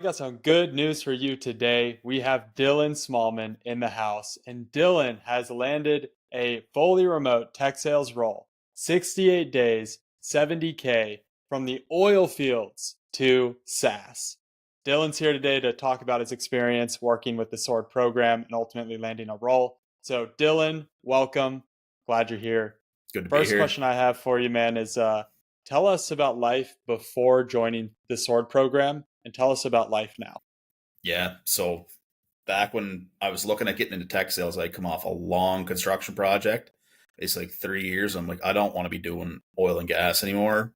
got some good news for you today. We have Dylan Smallman in the house, and Dylan has landed a fully remote tech sales role, 68 days, 70K from the oil fields to SaaS. Dylan's here today to talk about his experience working with the SWORD program and ultimately landing a role. So, Dylan, welcome. Glad you're here. Good to be First here. question I have for you, man, is tell us about life before joining the SWORD program and tell us about life now. Yeah. So back when I was looking at getting into tech sales, I come off a long construction project. It's like 3 years. I'm like, I don't want to be doing oil and gas anymore.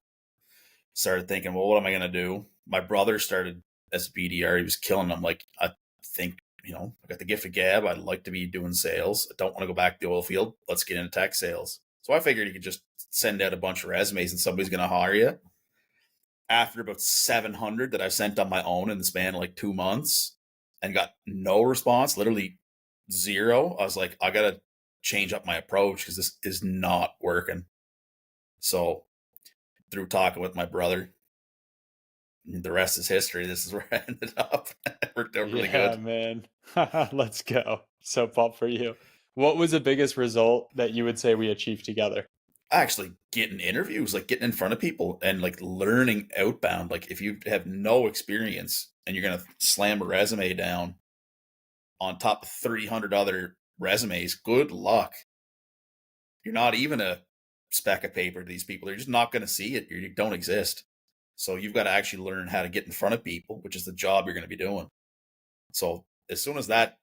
Started thinking, well, what am I going to do? My brother started as a BDR. He was killing them. Like, I think, I got the gift of gab. I'd like to be doing sales. I don't want to go back to the oil field. Let's get into tech sales. So I figured you could just send out a bunch of resumes and somebody's going to hire you. After about 700 that I sent on my own in the span of like 2 months and got no response, literally zero, I was like, I got to change up my approach because this is not working. So through talking with my brother, the rest is history. This is where I ended up. It worked out really Yeah, good. man. Let's go. So pumped for you. What was the biggest result that you would say we achieved together? Actually getting interviews, like getting in front of people and like learning outbound. Like if you have no experience and you're going to slam a resume down on top of 300 other resumes, good luck. You're not even a speck of paper to these people. They're just not going to see it. You don't exist. So you've got to actually learn how to get in front of people, which is the job you're going to be doing. So as soon as that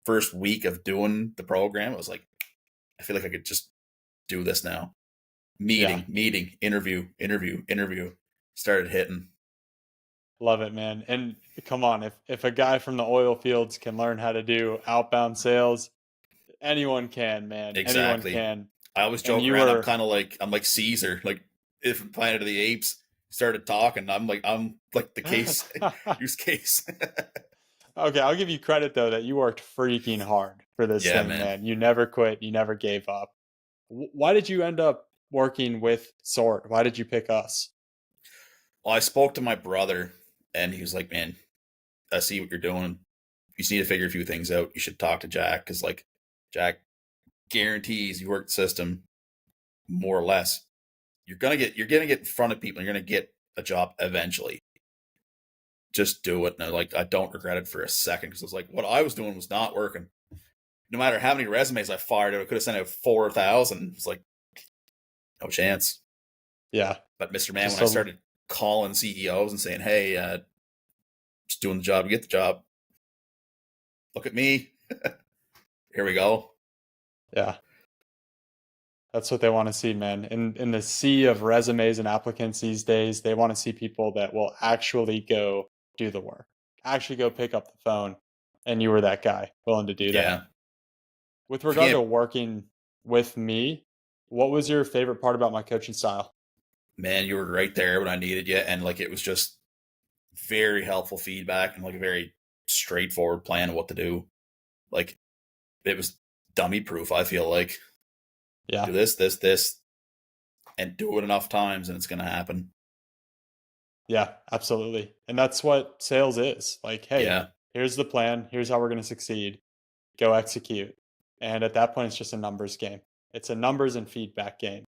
first week of doing the program, I was like, I feel like I could just do this now. Yeah, Meeting, interview. Started hitting. love it, man. And come on, if a guy from the oil fields can learn how to do outbound sales, anyone can, man. Anyone Exactly. can. I always And joke you around. were I'm like Caesar. Like if Planet of the Apes started talking, I'm like the case use case. Okay, I'll give you credit though that you worked freaking hard for this Yeah, thing, man. man. You never quit, you never gave up. Why did you end up working with Sword? Why did you pick us? Well, I spoke to my brother, and he was like, "Man, I see what you're doing. You just need to figure a few things out. You should talk to Jack because like Jack guarantees you work the system more or less. You're gonna get in front of people. And you're gonna get a job eventually. Just do it." And I don't regret it for a second because it's like what I was doing was not working. No matter how many resumes I fired out, I could have sent out 4,000. It's like no chance. Yeah, But Mr. Man, just when I a started calling CEOs and saying, "Hey, just doing the job, you get the job. Look at me. Here we go." yeah. That's what they want to see, man. In the sea of resumes and applicants these days, they want to see people that will actually go do the work, actually go pick up the phone. And you were that guy willing to do that. Yeah. With If you regard can't, to working with me, what was your favorite part about my coaching style? man, you were right there when I needed you, and like it was just very helpful feedback and like a very straightforward plan of what to do. Like it was dummy proof. I feel like do Yeah. this, and do it enough times, and it's gonna happen. Yeah, absolutely. And that's what sales is. Like, hey, Yeah, here's the plan. Here's how we're going to succeed. Go execute. And at that point, it's just a numbers game. It's a numbers and feedback game.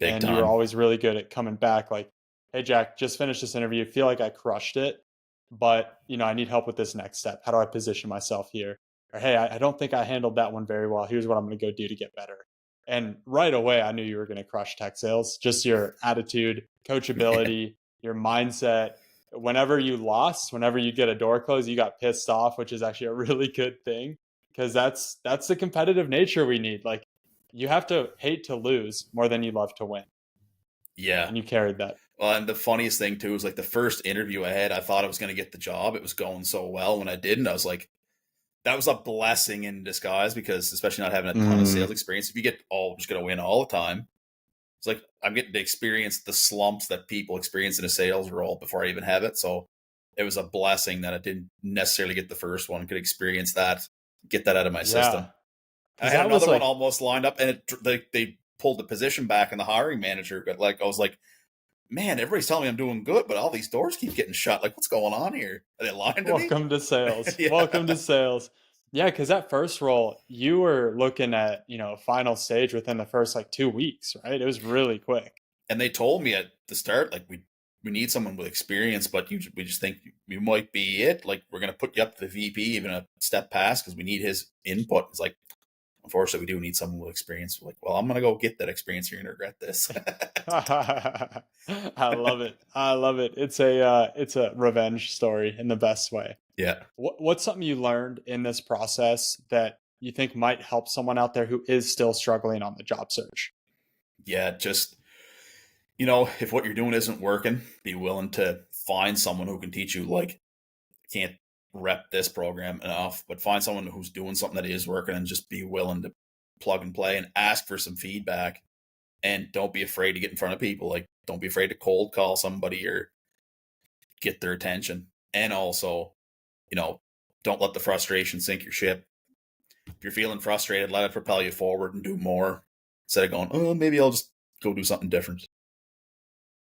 big And you were time. always really good at coming back like, hey, Jack, just finished this interview. Feel like I crushed it, but I need help with this next step. How do I position myself here? Or, hey, I don't think I handled that one very well. Here's what I'm going to go do to get better. And right away, I knew you were going to crush tech sales. Just your attitude, coachability, your mindset. Whenever you lost, whenever you get a door closed, you got pissed off, which is actually a really good thing because that's the competitive nature we need. Like you have to hate to lose more than you love to win, Yeah. and you carried that. Well, and the funniest thing too is like the first interview I had, I thought I was gonna get the job. It was going so well. When I didn't, I was like, that was a blessing in disguise because especially not having a ton of Mm, sales experience, if you get all just gonna win all the time, it's like I'm getting to experience the slumps that people experience in a sales role before I even have it. So it was a blessing that I didn't necessarily get the first one, could experience that, get that out of my yeah, system. I because had that was another one like, almost lined up, and they pulled the position back, and the hiring manager got like I was like, man, everybody's telling me I'm doing good, but all these doors keep getting shut. Like, what's going on here? Are they lying to me? Welcome to sales. Welcome Yeah. to sales. Yeah, because that first role, you were looking at, final stage within the first like 2 weeks, right? It was really quick. And they told me at the start, like, we need someone with experience, but we just think you might be it. Like, we're going to put you up to the VP, even a step past, because we need his input. It's like, unfortunately, we do need someone with experience. We're like, well, I'm going to go get that experience. You're going to regret this. I love it. I love it. It's a revenge story in the best way. Yeah. What's something you learned in this process that you think might help someone out there who is still struggling on the job search? Yeah. Just, if what you're doing isn't working, be willing to find someone who can teach you. Like, can't rep this program enough, but find someone who's doing something that is working and just be willing to plug and play and ask for some feedback. And don't be afraid to get in front of people. Like, don't be afraid to cold call somebody or get their attention. And also, don't let the frustration sink your ship. If you're feeling frustrated, let it propel you forward and do more instead of going, oh, maybe I'll just go do something different.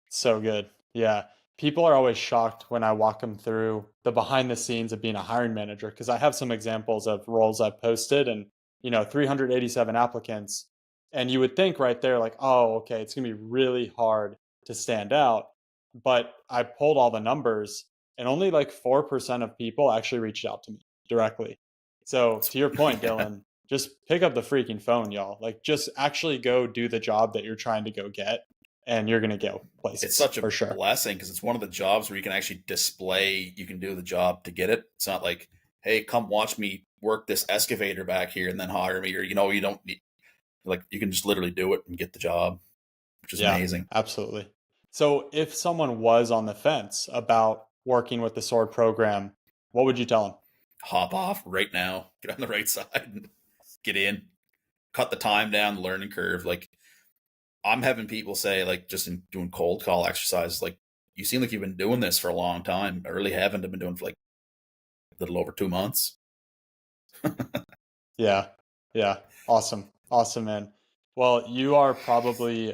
So good. Yeah. People are always shocked when I walk them through the behind the scenes of being a hiring manager because I have some examples of roles I've posted and, 387 applicants. And you would think right there, like, oh, okay, it's going to be really hard to stand out. But I pulled all the numbers and only like 4% of people actually reached out to me directly. So to your point, Yeah. Dylan, just pick up the freaking phone, y'all. Like, just actually go do the job that you're trying to go get and you're going to go It's places such a for sure. blessing because it's one of the jobs where you can actually display you can do the job to get it. It's not like, hey, come watch me work this excavator back here and then hire me, or you don't need, like, you can just literally do it and get the job, which is Yeah, amazing. absolutely. So if someone was on the fence about working with the sword program, what would you tell them? Hop off right now, get on the right side, and get in, cut the time down, the learning curve. Like, I'm having people say, like, just in doing cold call exercises, like, you seem like you've been doing this for a long time. I really haven't. I've been doing it for like a little over 2 months. Yeah. Yeah. Awesome. Awesome, man. Well, you are probably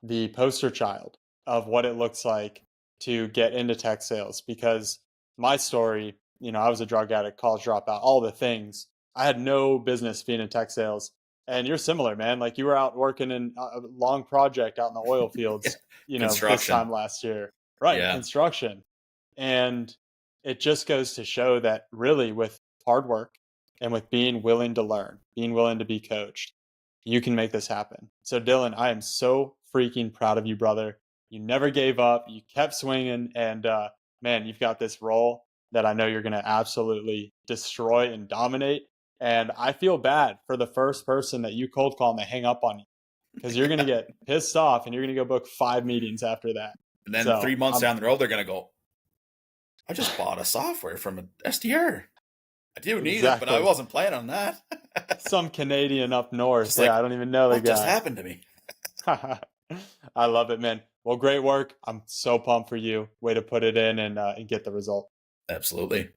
the poster child of what it looks like to get into tech sales because my story, I was a drug addict, college dropout, all the things. I had no business being in tech sales. And you're similar, man. Like you were out working in a long project out in the oil Yeah. fields, this Construction. time last year. Right, Yeah. construction. And it just goes to show that really with hard work and with being willing to learn, being willing to be coached, you can make this happen. So, Dylan, I am so freaking proud of you, brother. You never gave up. You kept swinging, and man, you've got this role that I know you're going to absolutely destroy and dominate. And I feel bad for the first person that you cold call and they hang up on you because you're going to Yeah. get pissed off and you're going to go book 5 meetings after that. And then So, 3 months down the road, they're going to go, I just bought a software from an SDR. I do need it, but I exactly. wasn't planning on that. Some Canadian up north. Just Yeah, like, I don't even know the what just guy. happened to me? I love it, man. Well, great work. I'm so pumped for you. Way to put it in and get the result. Absolutely.